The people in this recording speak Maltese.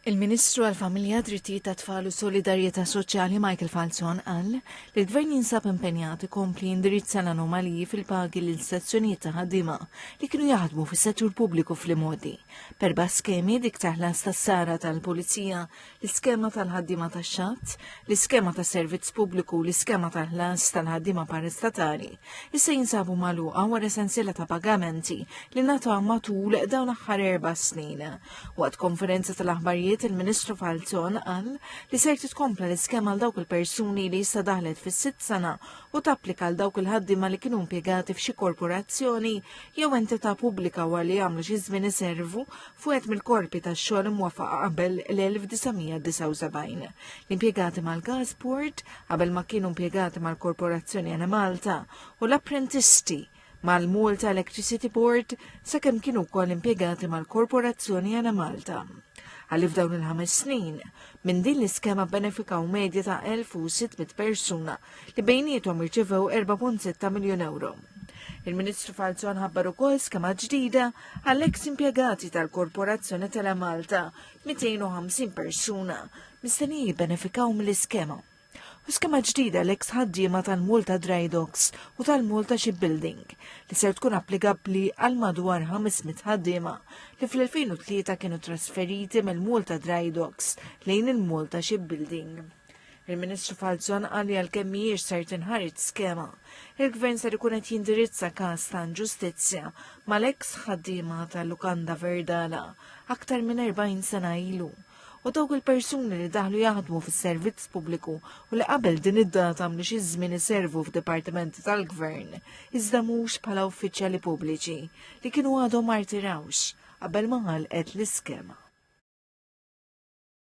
Il-Ministru għall-Familja, Drittijiet tat-Tfal u Solidarjetà Soċjali Michael Falzon qal li l-Gvern jinsab impenjat ikompli indirizza l-anomaliji fil-pagi lil stazzjonijiet ta' ħaddiema li kienu jaħdmu fis-settur pubbliku fl-modi. Perba skemi dik taħlas tas-sara tal-Pulizija, l-iskema tal-ħaddiema tax-xatt, l-iskema tas-servizz pubbliku u l-iskema tal-ħlas tal-ħaddiema parastatali issa jinsabu magħluqa wara sensiela ta' pagamenti li ngħataw matul dawn aħħar 4 snin. Waqt konferenza tal-aħbarijiet il-Ministru Falzon qal li ser titkompla l-iskema għal dawk il-persuni li issa daħlet fis-6 sena u tapplika għal dawk il-ħaddiema li kienu impjegati f'xi korporazzjoni jew entità pubblika wara li jagħmlu xi żmien iservu fuq mill-korpi tax-xogħol imwafaqa qabel l-1979. L-impjegati mal-Gasport qabel ma kienu impjegati mal-Korporazzjoni Ena Malta u l-apprentisti mal-Malta Electricity Board sakemm kienu wkoll impjegati mal-Korporazzjoni Ena Malta. Għalli f'dawn il-5 snin, minn din l-iskema benefikaw medja ta' 1,600 persuna li bejnietom irċevew 4.6 miljun euro. Il-Ministru Falzon ħabbar ukoll skema ġdida għall-eks impjegati tal-Korporazzjoni Ena Malta 250 persuna mistenni jibbenefikaw mill-iskema. U skema ġdida l-eks ħaddiema tal-Malta Dry Docks u tal-Malta Shipbuilding li ser tkun applikabbli għal madwar 500 ħaddiema li fl-2003 kienu trasferiti mill-Malta Dry Docks lejn il-Malta Shipbuilding. Il-Ministru Falzon qal li għalkemm mhijiex ser tinħareġ skema, il-Gvern ser ikun qed jindirizza każ ta' inġustizzja mal-eks ħaddiema tal-Lukanda Verdala aktar minn 40 sena ilu. U dawk il-persuni li daħlu jaħdmu fis-servizz pubbliku u li qabel din id-data għamlu xi żmien iservu f'dipartimenti tal-Gvern iżda mhux bħala uffiċjali pubbliċi li kienu għadhom ma rtirawx qabel ma ħalqet l-iskema.